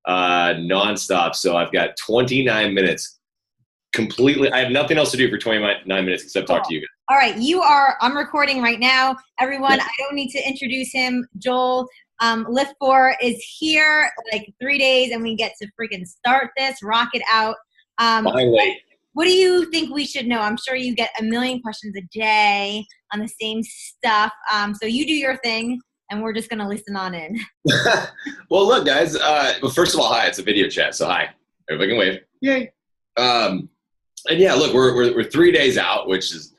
nonstop. So I've got 29 minutes completely. I have nothing else to do for 29 minutes except talk to you guys. All right, I'm recording right now. Everyone, I don't need to introduce him. Joel, Lift 4 is here, like 3 days, and we get to freaking start this, rock it out. Finally. What do you think we should know? I'm sure you get a million questions a day on the same stuff. So you do your thing, and we're just going to listen on in. Well, look, guys. Well, first of all, hi. It's a video chat, so hi. Everybody can wave. Yay. And yeah, look, we're 3 days out, which is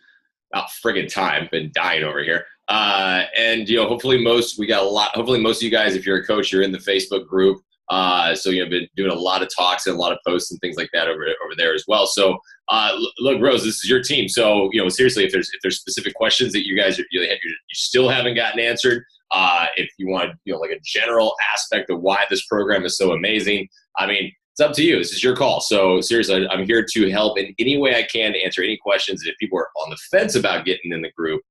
about friggin' time. Been dying over here. And hopefully most of you guys, if you're a coach, you're in the Facebook group. So been doing a lot of talks and a lot of posts and things like that over there as well. So look, Rose, this is your team. So seriously, if there's specific questions that you guys you still haven't gotten answered, if you want like a general aspect of why this program is so amazing, I mean, it's up to you. This is your call. So seriously, I'm here to help in any way I can to answer any questions. And if people are on the fence about getting in the group,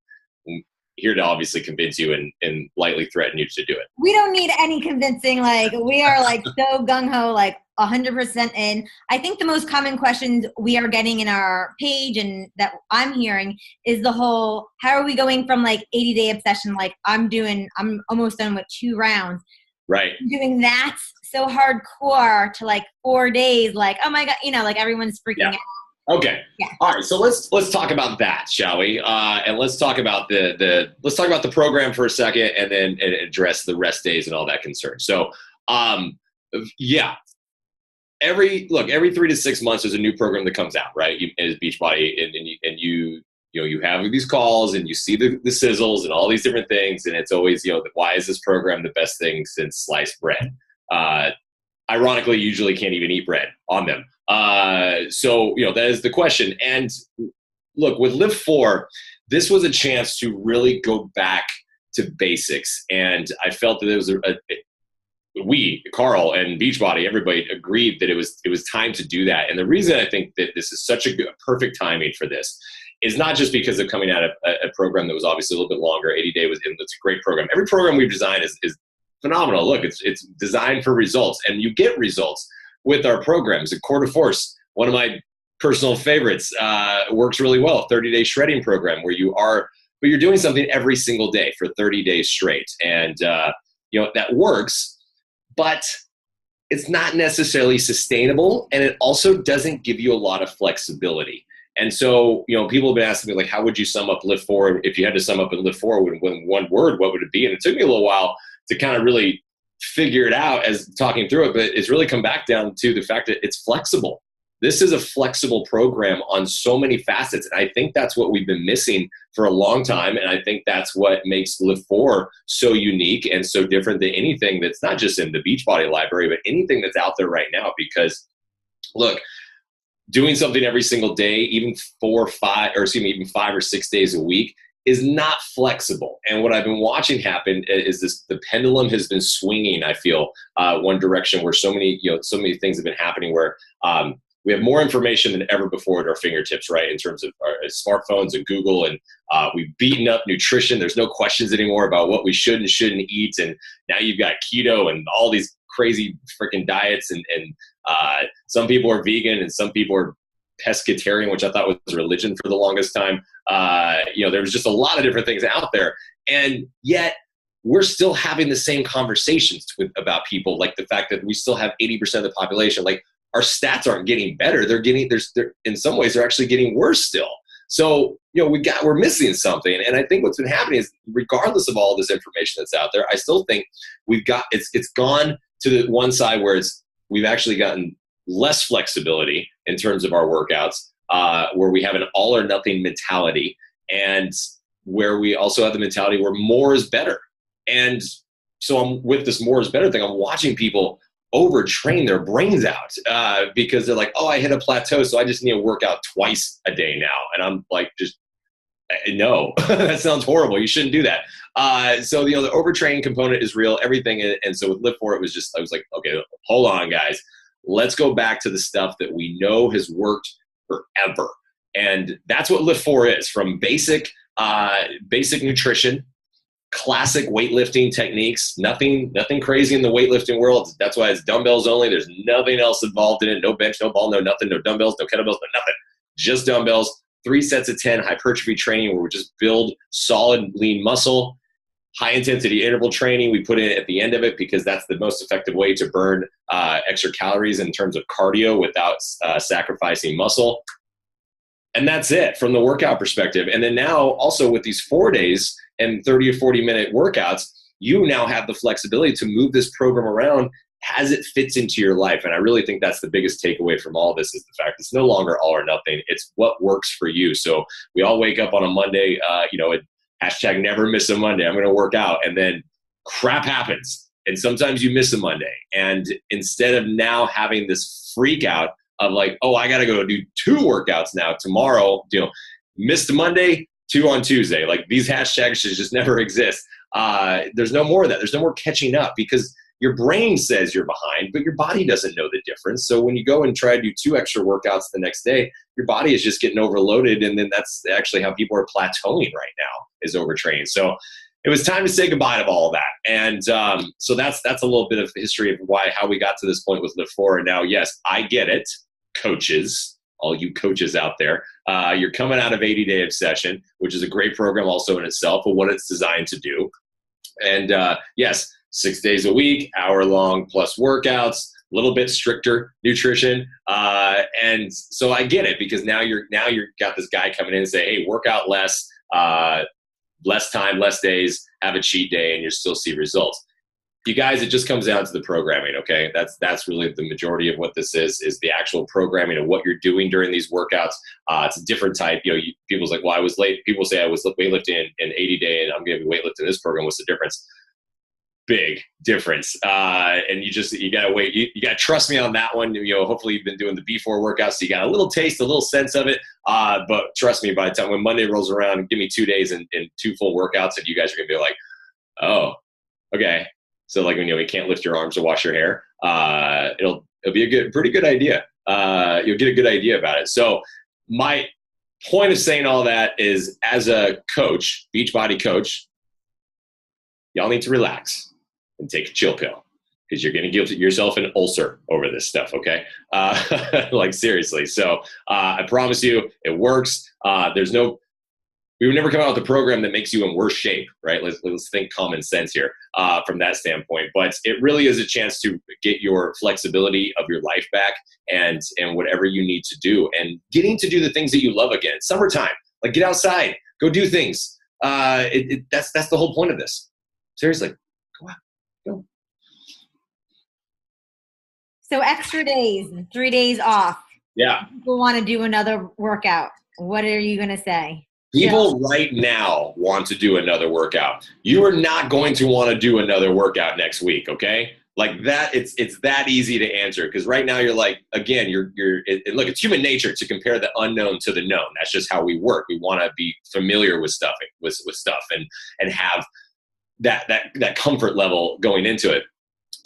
I'm here to obviously convince you and lightly threaten you to do it. We don't need any convincing. Like, we are like so gung-ho, like 100% in. I think the most common questions we are getting in our page and that I'm hearing is the whole, how are we going from like 80-day obsession? Like I'm almost done with 2 rounds. Right. Doing that so hardcore to like 4 days, like, oh my God, like everyone's freaking out. Okay. Yeah. All right. So let's talk about that, shall we? And let's talk about the program for a second, and then address the rest days and all that concern. So, yeah. Every 3 to 6 months, there's a new program that comes out, right? As Beachbody, and you have these calls and you see the sizzles and all these different things, and it's always why is this program the best thing since sliced bread? Ironically, you usually can't even eat bread on them. So that is the question. And look, with Lift 4, this was a chance to really go back to basics, and I felt that it was Carl and Beachbody, everybody agreed that it was time to do that. And the reason I think that this is such a perfect timing for this is not just because of coming out of a program that was obviously a little bit longer. 80-day it's a great program. Every program we've designed is phenomenal. Look, it's designed for results, and you get results with our programs. The Core de Force, one of my personal favorites, works really well. 30-day shredding program where you're doing something every single day for 30 days straight, and that works. But it's not necessarily sustainable, and it also doesn't give you a lot of flexibility. And so, people have been asking me, like, how would you sum up Lift 4? If you had to sum up in Lift 4 with one word, what would it be? And it took me a little while to kind of really figure it out as talking through it, but it's really come back down to the fact that it's flexible. This is a flexible program on so many facets. And I think that's what we've been missing for a long time. And I think that's what makes Lift 4 so unique and so different than anything that's not just in the Beachbody library, but anything that's out there right now. Because look, doing something every single day, even 5 or 6 days a week, is not flexible. And what I've been watching happen is the pendulum has been swinging, I feel, one direction, where so many things have been happening where we have more information than ever before at our fingertips, right? In terms of our smartphones and Google, and we've beaten up nutrition. There's no questions anymore about what we should and shouldn't eat. And now you've got keto and all these crazy freaking diets, and some people are vegan and some people are pescatarian, which I thought was religion for the longest time. There was just a lot of different things out there, and yet we're still having the same conversations about people, like the fact that we still have 80% of the population. Like, our stats aren't getting better; they're in some ways they're actually getting worse still. So we're missing something, and I think what's been happening is, regardless of all this information that's out there, I still think it's gone to the one side where we've actually gotten less flexibility in terms of our workouts, where we have an all or nothing mentality, and where we also have the mentality where more is better. And so I'm with this more is better thing. I'm watching people overtrain their brains out because they're like, oh, I hit a plateau, so I just need to work out twice a day now. And I'm like, no, that sounds horrible. You shouldn't do that. So the overtraining component is real, everything. And so with Lift 4, I was like, okay, hold on, guys. Let's go back to the stuff that we know has worked forever. And that's what Lift 4 is, from basic nutrition classic weightlifting techniques. Nothing crazy in the weightlifting world. That's why it's dumbbells only. There's nothing else involved in it. No bench, no ball, no nothing, no dumbbells, no kettlebells, no nothing. Just dumbbells. 3 sets of 10 hypertrophy training where we just build solid, lean muscle. High intensity interval training we put in at the end of it because that's the most effective way to burn extra calories in terms of cardio without sacrificing muscle. And that's it from the workout perspective. And then now also with these 4 days and 30 or 40 minute workouts, you now have the flexibility to move this program around as it fits into your life. And I really think that's the biggest takeaway from all this is the fact it's no longer all or nothing. It's what works for you. So we all wake up on a Monday, hashtag never miss a Monday. I'm going to work out. And then crap happens. And sometimes you miss a Monday. And instead of now having this freak out of like, oh, I got to go do 2 workouts now tomorrow, missed a Monday, 2 on Tuesday. Like these hashtags should just never exist. There's no more of that. There's no more catching up because your brain says you're behind, but your body doesn't know the difference. So when you go and try to do 2 extra workouts the next day, your body is just getting overloaded. And then that's actually how people are plateauing right now is overtraining. So it was time to say goodbye to all of that. And so that's a little bit of history of how we got to this point with Lift 4. And now, yes, I get it. Coaches, all you coaches out there, you're coming out of 80-Day Obsession, which is a great program also in itself of what it's designed to do. And yes, 6 days a week, hour-long plus workouts, a little bit stricter nutrition. And so I get it because now you're got this guy coming in and say, hey, work out less, less time, less days, have a cheat day, and you still see results. You guys, it just comes down to the programming, okay? That's really the majority of what this is the actual programming of what you're doing during these workouts. It's a different type. People's like, well, I was late. People say I was weightlifting in 80-day, and I'm going to be weightlifting this program. What's the difference? Big difference. And you got to wait. You got to trust me on that one. Hopefully you've been doing the B4 workouts, so you got a little taste, a little sense of it. But trust me, by the time when Monday rolls around, give me 2 days and 2 full workouts, and you guys are going to be like, oh, okay. So like when you can't lift your arms or wash your hair, it'll be a pretty good idea. You'll get a good idea about it. So my point of saying all that is, as a coach, Beachbody coach, y'all need to relax and take a chill pill because you're going to give yourself an ulcer over this stuff. Okay, like seriously. So I promise you, it works. We would never come out with a program that makes you in worse shape, right? Let's think common sense here from that standpoint. But it really is a chance to get your flexibility of your life back and whatever you need to do and getting to do the things that you love again. It's summertime, like get outside, go do things. That's the whole point of this. Seriously, go out, go. So extra days, 3 days off. Yeah. People want to do another workout. What are you going to say? People right now want to do another workout. You are not going to want to do another workout next week, okay? Like that, it's that easy to answer because right now you're like, again, look, it's human nature to compare the unknown to the known. That's just how we work. We want to be familiar with stuff and have that comfort level going into it.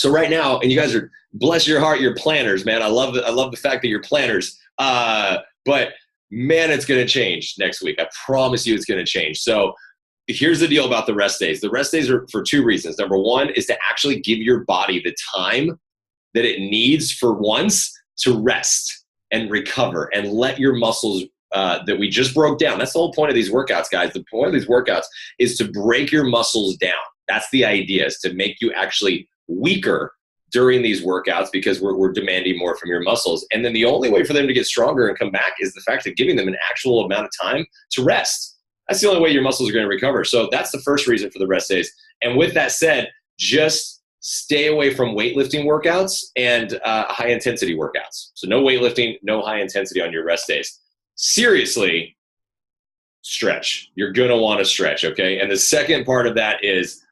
So right now, and you guys are, bless your heart, you're planners, man. I love the fact that you're planners. But man, it's going to change next week. I promise you it's going to change. So here's the deal about the rest days. The rest days are for 2 reasons. Number one is to actually give your body the time that it needs for once to rest and recover and let your muscles that we just broke down. That's the whole point of these workouts, guys. The point of these workouts is to break your muscles down. That's the idea, is to make you actually weaker during these workouts because we're demanding more from your muscles. And then the only way for them to get stronger and come back is the fact of giving them an actual amount of time to rest. That's the only way your muscles are going to recover. So that's the first reason for the rest days. And with that said, just stay away from weightlifting workouts and high intensity workouts. So no weightlifting, no high intensity on your rest days. Seriously, stretch. You're going to want to stretch, okay? And the second part of that is,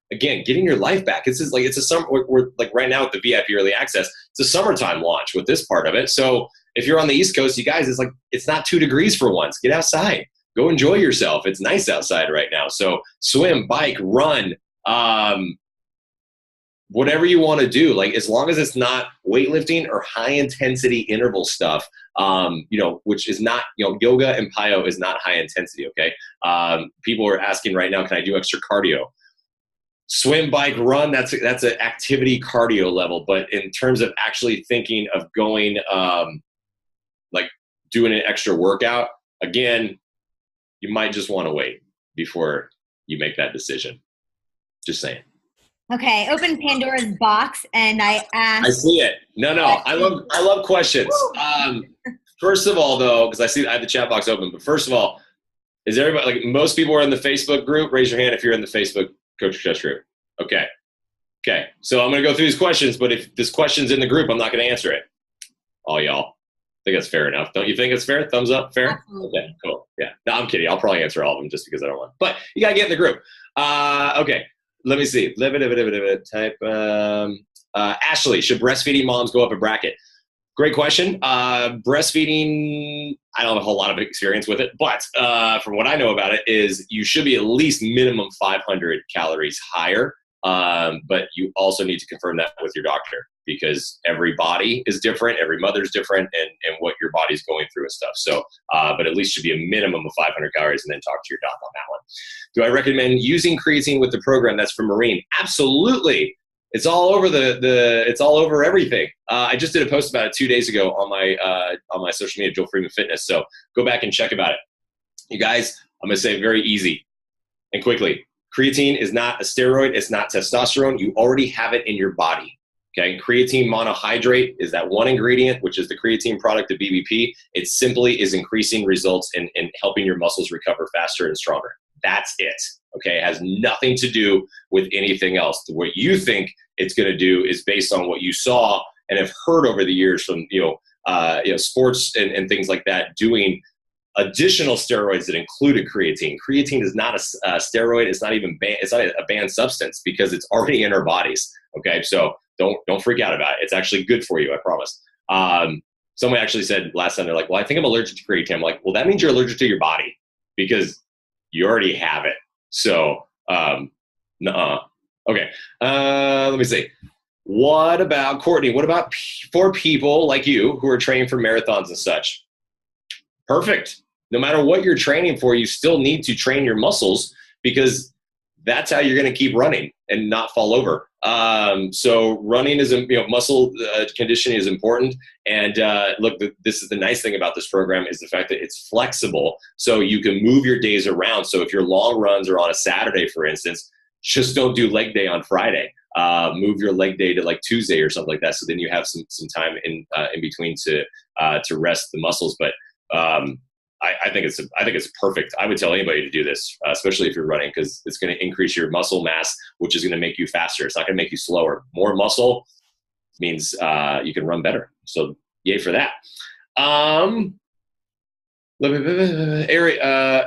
again, getting your life back. It's a summer. We're like right now with the VIP early access. It's a summertime launch with this part of it. So if you're on the East Coast, you guys, it's not 2 degrees for once. Get outside. Go enjoy yourself. It's nice outside right now. So swim, bike, run. whatever you want to do, like as long as it's not weightlifting or high intensity interval stuff, which is not, yoga and plyo is not high intensity. Okay. People are asking right now, can I do extra cardio? Swim, bike, run, that's an activity cardio level. But in terms of actually thinking of going, like doing an extra workout, again, you might just want to wait before you make that decision. Just saying. Okay, open Pandora's box, and I asked. I see it. No, I love questions. First of all, though, because I have the chat box open. But first of all, is everybody, like most people are in the Facebook group? Raise your hand if you're in the Facebook Coach Chess group. Okay. So I'm going to go through these questions, but if this question's in the group, I'm not going to answer it. All y'all. I think that's fair enough. Don't you think it's fair? Thumbs up, fair? Absolutely. Okay, cool. Yeah. No, I'm kidding. I'll probably answer all of them just because I don't want. But you got to get in the group. Okay. Let me see. Type. Ashley, should breastfeeding moms go up a bracket? Great question. Breastfeeding, I don't have a whole lot of experience with it, but from what I know about it is you should be at least minimum 500 calories higher. But you also need to confirm that with your doctor because every body is different, every mother's different, and what your body's going through and stuff. So, but at least should be a minimum of 500 calories and then talk to your doc on that one. Do I recommend using creatine with the program that's for Marine? Absolutely. It's all over it's all over everything. I just did a post about it 2 days ago on my social media, Joel Freeman Fitness. So go back and check about it. You guys, I'm going to say very easy and quickly. Creatine is not a steroid. It's not testosterone. You already have it in your body. Okay. Creatine monohydrate is that one ingredient, which is the creatine product of BBP. It simply is increasing results in helping your muscles recover faster and stronger. That's it. Okay. It has nothing to do with anything else. What you think it's going to do is based on what you saw and have heard over the years from, sports and things like that doing additional steroids that included creatine. Creatine is not a steroid. It's not even it's not a banned substance because it's already in our bodies. Okay, so don't freak out about it. It's actually good for you. I promise. Someone actually said last time, they're like, "Well, I think I'm allergic to creatine." I'm like, "Well, that means you're allergic to your body because you already have it." So, nuh-uh. Okay, let me see. What about Courtney? What about for people like you who are training for marathons and such? Perfect. No matter what you're training for, you still need to train your muscles because that's how you're going to keep running and not fall over. So running is, muscle conditioning is important. And look, this is the nice thing about this program is the fact that it's flexible. So you can move your days around. So if your long runs are on a Saturday, for instance, just don't do leg day on Friday. Move your leg day to like Tuesday or something like that. So then you have some time in between to rest the muscles. But I think it's perfect. I would tell anybody to do this, especially if you're running, because it's going to increase your muscle mass, which is going to make you faster. It's not going to make you slower. More muscle means you can run better. So yay for that.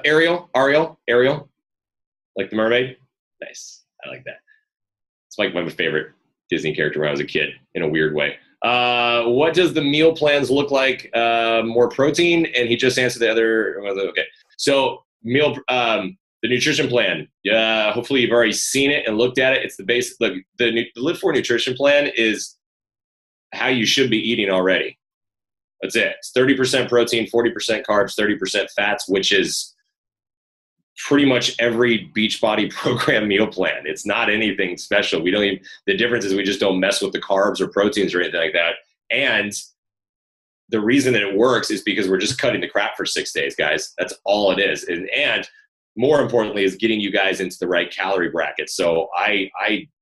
Ariel, like the mermaid. Nice. I like that. It's like my favorite Disney character when I was a kid in a weird way. What does the meal plans look like? More protein, and he just answered the other. Okay, so meal, the nutrition plan. Yeah, hopefully you've already seen it and looked at it. It's the basic. Look, the Live For nutrition plan is how you should be eating already. That's it. It's 30% protein, 40% carbs, 30% fats, which is pretty much every Beachbody program meal plan. It's not anything special. We don't even, the difference is we just don't mess with the carbs or proteins or anything like that. And the reason that it works is because we're just cutting the crap for 6 days, guys. That's all it is. And more importantly is getting you guys into the right calorie bracket. So I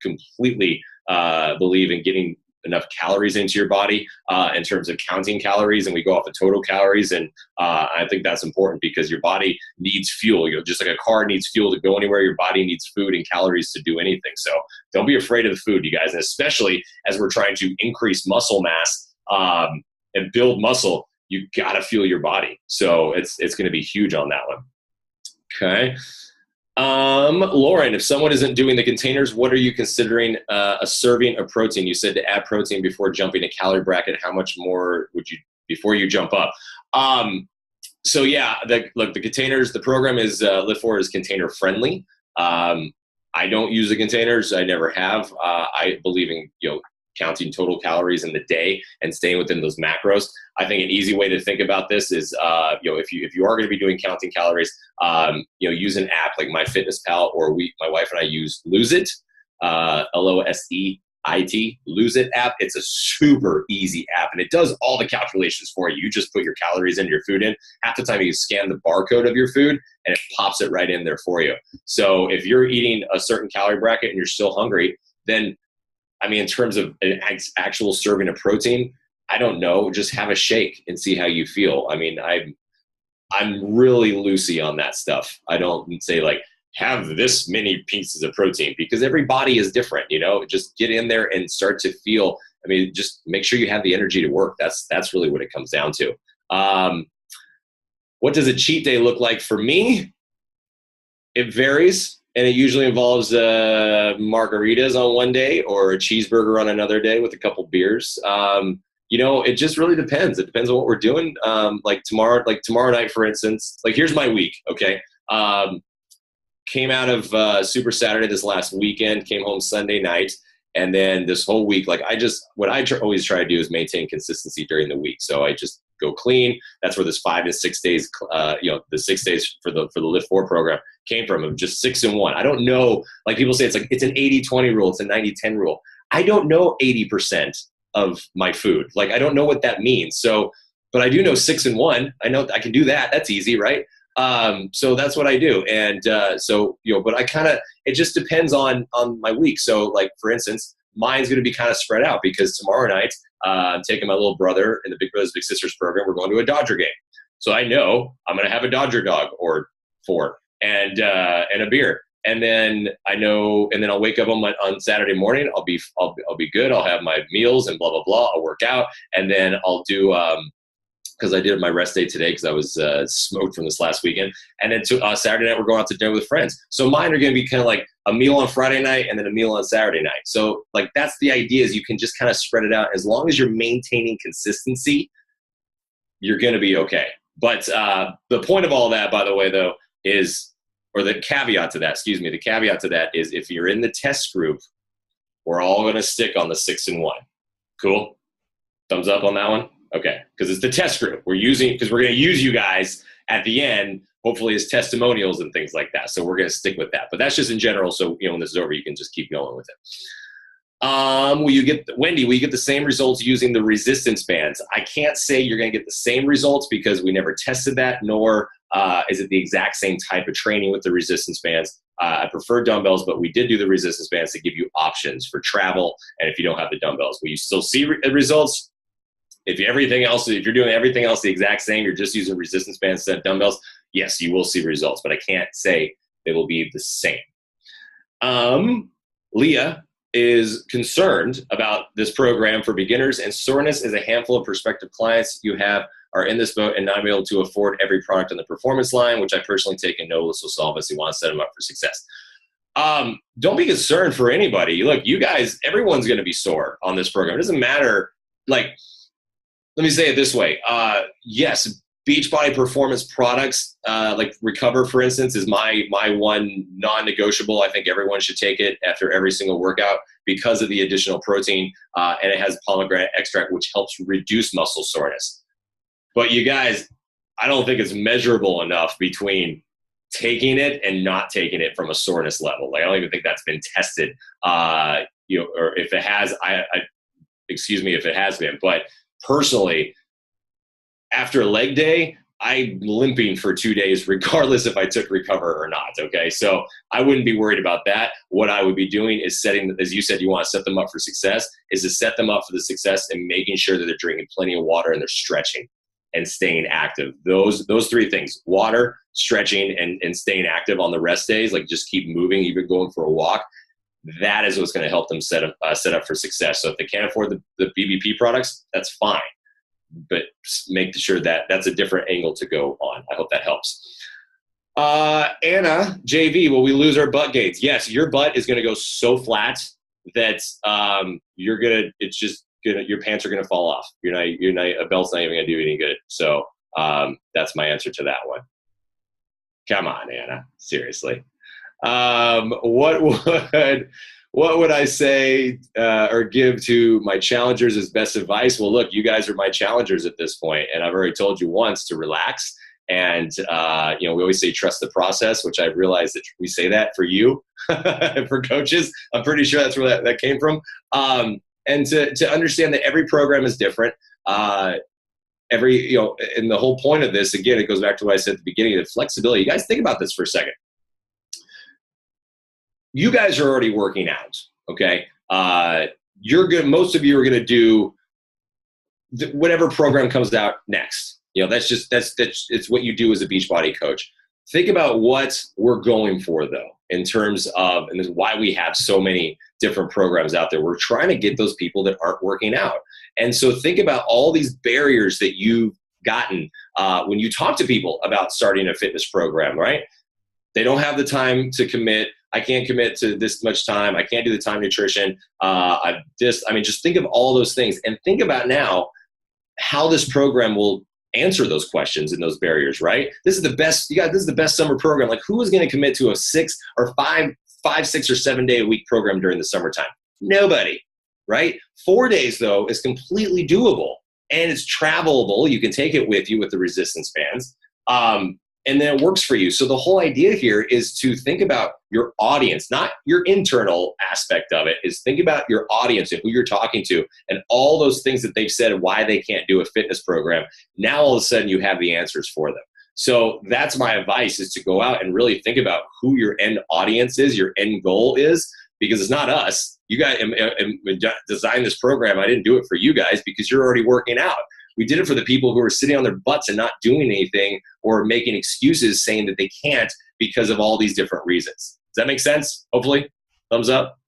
completely believe in getting enough calories into your body in terms of counting calories, and we go off the total calories. And I think that's important because your body needs fuel. Just like a car needs fuel to go anywhere, your body needs food and calories to do anything. So don't be afraid of the food, you guys. And especially as we're trying to increase muscle mass and build muscle, you got to fuel your body. So it's going to be huge on that one. Okay. Lauren, if someone isn't doing the containers, what are you considering a serving of protein? You said to add protein before jumping a calorie bracket. How much more would you, before you jump up? So yeah, the containers, the program is Live For is container friendly. I I don't use the containers. I never have. I believe in, counting total calories in the day and staying within those macros. I think an easy way to think about this is, if you are going to be doing counting calories, use an app like MyFitnessPal, or my wife and I use Lose It, LOSEIT, Lose It app. It's a super easy app, and it does all the calculations for you. You just put your calories and your food in. Half the time you scan the barcode of your food and it pops it right in there for you. So if you're eating a certain calorie bracket and you're still hungry, then in terms of an actual serving of protein, I don't know. Just have a shake and see how you feel. I'm really loosey on that stuff. I don't say like, have this many pieces of protein, because every body is different, just get in there and start to feel, just make sure you have the energy to work. That's really what it comes down to. What does a cheat day look like for me? It varies. And it usually involves margaritas on one day or a cheeseburger on another day with a couple beers. It just really depends. It depends on what we're doing. Like tomorrow night, for instance, like here's my week. Okay. Came out of Super Saturday this last weekend, came home Sunday night. And then this whole week, what I always try to do is maintain consistency during the week. So I just go clean. That's where this 5 to 6 days, the 6 days for the Lift 4 program came from, of just 6 and 1. I don't know, like people say, it's an 80-20 rule. It's a 90-10 rule. I don't know 80% of my food. Like, I don't know what that means. So, but I do know 6 and 1. I know I can do that. That's easy, right? So that's what I do. And, but it just depends on my week. So like, for instance, mine's going to be kind of spread out, because tomorrow night, I'm taking my little brother in the Big Brothers Big Sisters program. We're going to a Dodger game. So I know I'm going to have a Dodger dog or 4 and a beer. And then I'll wake up on Saturday morning. I'll be good. I'll have my meals and blah, blah, blah. I'll work out. And then I'll do, because I did my rest day today because I was smoked from this last weekend. And then Saturday night, we're going out to dinner with friends. So mine are going to be kind of like a meal on Friday night and then a meal on Saturday night. So like, that's the idea, is you can just kind of spread it out. As long as you're maintaining consistency, you're going to be okay. But the point of all that, by the way, though, the caveat to that is if you're in the test group, we're all going to stick on the 6 and 1. Cool? Thumbs up on that one? Okay, because it's the test group because we're going to use you guys at the end, hopefully as testimonials and things like that. So we're going to stick with that. But that's just in general. So, when this is over, you can just keep going with it. Wendy, will you get the same results using the resistance bands? I can't say you're going to get the same results because we never tested that, nor is it the exact same type of training with the resistance bands. I prefer dumbbells, but we did do the resistance bands to give you options for travel. And if you don't have the dumbbells, will you still see results? If you're doing everything else the exact same, you're just using resistance bands instead of dumbbells, yes, you will see results, but I can't say they will be the same. Leah is concerned about this program for beginners, and soreness is a handful of prospective clients you have are in this boat and not able to afford every product on the performance line, which I personally take and know this will solve us. You want to set them up for success. Don't be concerned for anybody. Look, you guys, everyone's going to be sore on this program. It doesn't matter. Let me say it this way. Yes, Beachbody performance products, like Recover, for instance, is my one non-negotiable. I think everyone should take it after every single workout because of the additional protein, and it has pomegranate extract, which helps reduce muscle soreness. But you guys, I don't think it's measurable enough between taking it and not taking it from a soreness level. Like, I don't even think that's been tested, or if it has, excuse me if it has been. But personally, after a leg day, I'm limping for 2 days, regardless if I took Recover or not, okay? So I wouldn't be worried about that. What I would be doing is setting, as you said, you want to set them up for success, is to set them up for the success and making sure that they're drinking plenty of water and they're stretching and staying active. Those 3 things: water, stretching, and staying active on the rest days, like just keep moving, even going for a walk. That is what's going to help them set up for success. So if they can't afford the BBP products, that's fine. But make sure that that's a different angle to go on. I hope that helps. Anna, JV, will we lose our butt gains? Yes, your butt is going to go so flat that your pants are going to fall off. A belt's not even going to do any good. So that's my answer to that one. Come on, Anna, seriously. What would I say or give to my challengers as best advice? Well, look, you guys are my challengers at this point, and I've already told you once to relax. And we always say trust the process, which I realized that we say that for you, for coaches. I'm pretty sure that's where that came from. And to understand that every program is different. And the whole point of this, again, it goes back to what I said at the beginning, the flexibility. You guys think about this for a second. You guys are already working out, okay? Most of you are gonna do whatever program comes out next. That's it's what you do as a Beachbody coach. Think about what we're going for, though, in terms of, and this is why we have so many different programs out there. We're trying to get those people that aren't working out. And so think about all these barriers that you've gotten when you talk to people about starting a fitness program, right? They don't have the time to commit. I can't commit to this much time. I can't do the time nutrition. Just think of all those things and think about now how this program will answer those questions and those barriers, right? This is the best, this is the best summer program. Like, who is going to commit to a 6 or 6 or 7 day a week program during the summertime? Nobody, right? 4 days though is completely doable and it's travelable. You can take it with you with the resistance bands. And then it works for you. So the whole idea here is to think about your audience, not your internal aspect of it, is think about your audience and who you're talking to and all those things that they've said why they can't do a fitness program. Now all of a sudden you have the answers for them. So that's my advice, is to go out and really think about who your end audience is, your end goal is, because it's not us. You guys designed this program. I didn't do it for you guys because you're already working out. We did it for the people who are sitting on their butts and not doing anything or making excuses saying that they can't because of all these different reasons. Does that make sense? Hopefully. Thumbs up.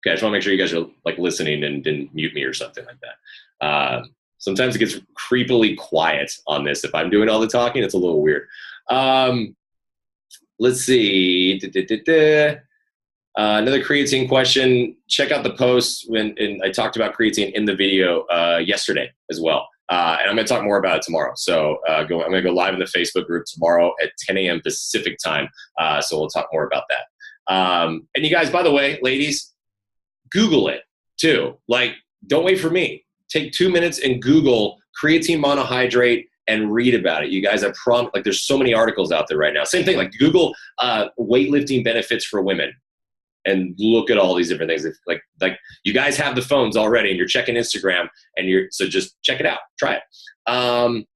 Okay, I just want to make sure you guys are like listening and didn't mute me or something like that. Sometimes it gets creepily quiet on this. If I'm doing all the talking, it's a little weird. Let's see. Another creatine question. Check out the post and I talked about creatine in the video yesterday as well. And I'm going to talk more about it tomorrow. So I'm going to go live in the Facebook group tomorrow at 10 a.m. Pacific time. So we'll talk more about that. And you guys, by the way, ladies, Google it too. Like, don't wait for me. Take 2 minutes and Google creatine monohydrate and read about it. You guys, there's so many articles out there right now. Same thing, like Google weightlifting benefits for women. And look at all these different things. Like you guys have the phones already, and you're checking Instagram, so just check it out, try it.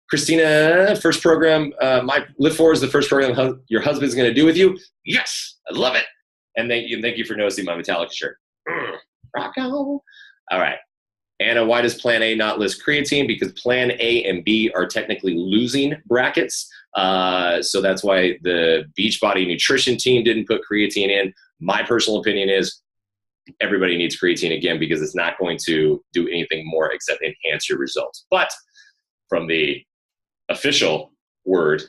Christina, first program, my Live 4 is the first program your husband's going to do with you. Yes, I love it. And thank you for noticing my Metallica shirt. Rock on. All right. Anna, why does Plan A not list creatine? Because Plan A and B are technically losing brackets. So that's why the Beachbody nutrition team didn't put creatine in. My personal opinion is everybody needs creatine again because it's not going to do anything more except enhance your results. But from the official word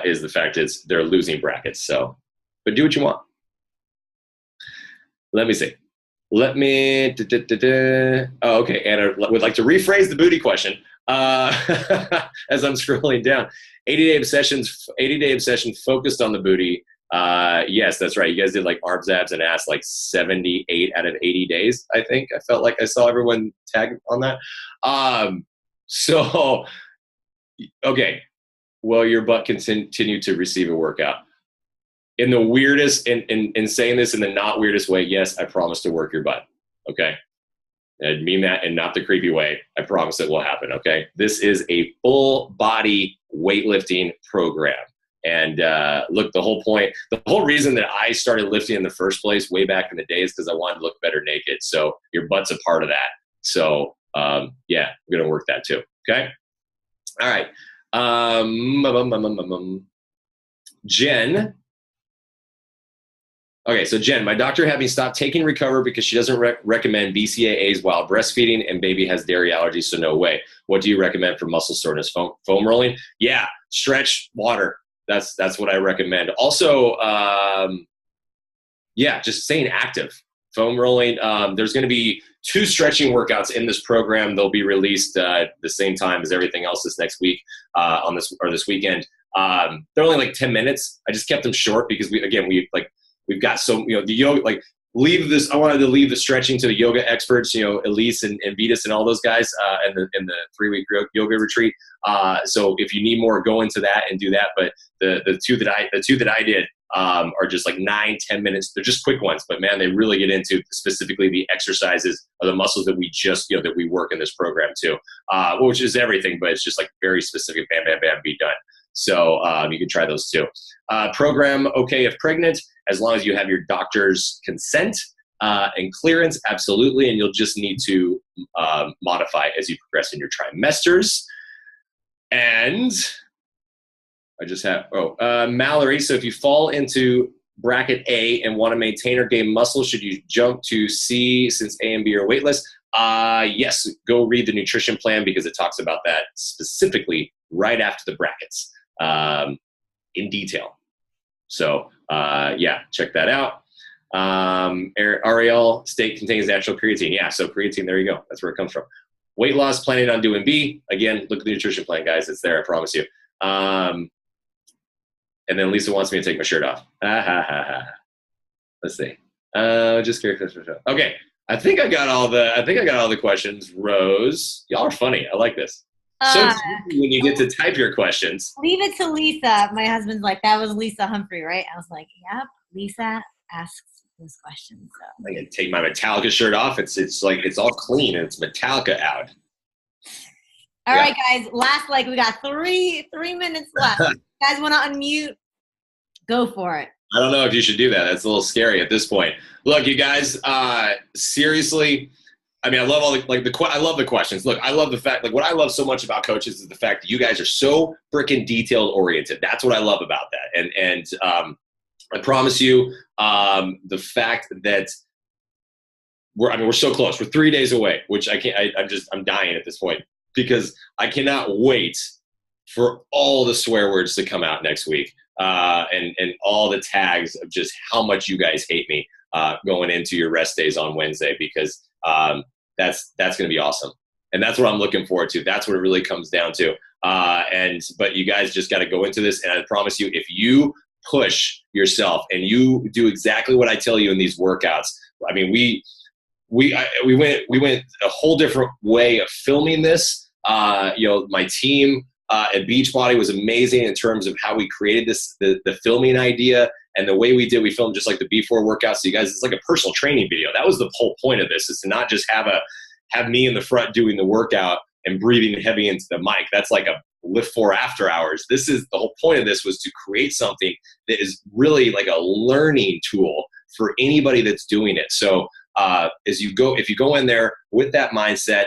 is the fact is they're losing brackets. So, but do what you want. Let me see. Oh, okay. Anna would like to rephrase the booty question as I'm scrolling down. 80-day obsession focused on the booty. Yes, that's right. You guys did like arms, abs, and ass like 78 out of 80 days, I think. I felt like I saw everyone tag on that. Okay. Will your butt continue to receive a workout? In the weirdest, in saying this in the not weirdest way, yes, I promise to work your butt, okay? I mean that in not the creepy way. I promise it will happen, okay? This is a full body weightlifting program. And look, the whole reason that I started lifting in the first place way back in the day is because I wanted to look better naked. So your butt's a part of that. So yeah, we're gonna work that too, okay? All right. Jen. Okay, so Jen, my doctor had me stop taking Recover because she doesn't recommend BCAAs while breastfeeding and baby has dairy allergies, so no way. What do you recommend for muscle soreness? Foam rolling? Yeah, stretch, water. That's what I recommend. Also, yeah, just staying active. Foam rolling. There's going to be 2 stretching workouts in this program. They'll be released at the same time as everything else this next week this weekend. They're only like 10 minutes. I just kept them short because we've got so, the yoga, like I wanted to leave the stretching to the yoga experts, Elise and Vitas and all those guys, in the 3-week yoga retreat. So if you need more, go into that and do that. But the two that I did, are just like 9-10 minutes. They're just quick ones, but man, they really get into specifically the exercises of the muscles that we just, that we work in this program too, which is everything, but it's just like very specific, bam, bam, bam, be done. So you can try those too. Program okay if pregnant, as long as you have your doctor's consent and clearance, absolutely. And you'll just need to modify as you progress in your trimesters. And I just have, Mallory, so if you fall into bracket A and want to maintain or gain muscle, should you jump to C since A and B are weightless? Yes, go read the nutrition plan because it talks about that specifically right after the brackets in detail. So, check that out. Ariel, steak contains natural creatine. Yeah, so creatine, there you go. That's where it comes from. Weight loss, planning on doing B. Again, look at the nutrition plan, guys. It's there, I promise you. And then Lisa wants me to take my shirt off. Let's see. Just curious. Okay. I think I got all the questions. Rose, y'all are funny. I like this. So when you get to type your questions. Leave it to Lisa. My husband's like, that was Lisa Humphrey, right? I was like, yep. Lisa asks those questions. So. I can take my Metallica shirt off. It's like it's all clean and it's Metallica out. All right, guys. Last, we got three minutes left. You guys want to unmute? Go for it. I don't know if you should do that. That's a little scary at this point. Look, you guys, seriously, I mean, I love I love the questions. Look, I love the fact, what I love so much about coaches is the fact that you guys are so freaking detailed oriented. That's what I love about that. And I promise you, the fact that we're so close. We're 3 days away, which I'm dying at this point because I cannot wait for all the swear words to come out next week. And all the tags of just how much you guys hate me going into your rest days on Wednesday, because that's going to be awesome. And that's what I'm looking forward to. That's what it really comes down to. But you guys just got to go into this. And I promise you, if you push yourself and you do exactly what I tell you in these workouts, I mean, we went a whole different way of filming this. My team at Beachbody was amazing in terms of how we created the filming idea, and the way we filmed just like the before workouts. So you guys, it's like a personal training video. That was the whole point of this, is to not just have me in the front doing the workout and breathing heavy into the mic. That's like a lift 4 after hours. This is the whole point of this, was to create something that is really like a learning tool for anybody that's doing it. So if you go in there with that mindset,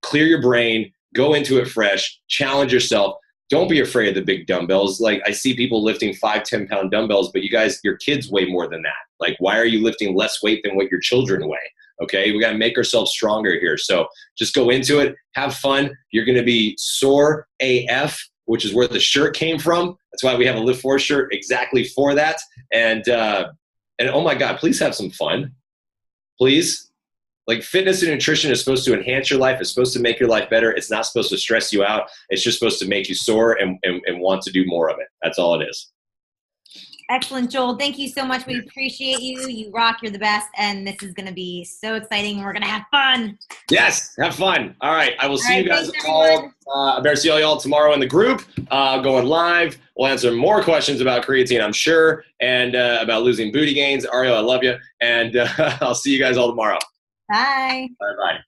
clear your brain, go into it fresh, challenge yourself. Don't be afraid of the big dumbbells. Like, I see people lifting 5-10 pound dumbbells, but your kids weigh more than that. Like, why are you lifting less weight than what your children weigh? Okay, we got to make ourselves stronger here. So just go into it, have fun. You're going to be sore AF, which is where the shirt came from. That's why we have a Lift 4 shirt exactly for that. And oh my God, please have some fun. Please. Like, fitness and nutrition is supposed to enhance your life. It's supposed to make your life better. It's not supposed to stress you out. It's just supposed to make you sore and want to do more of it. That's all it is. Excellent, Joel. Thank you so much. We appreciate you. You rock. You're the best. And this is going to be so exciting. We're going to have fun. Yes, have fun. All right. I will see you guys all. I better see all y'all tomorrow in the group going live. We'll answer more questions about creatine, I'm sure, and about losing booty gains. Ariel, I love you. And I'll see you guys all tomorrow. Bye. Bye-bye.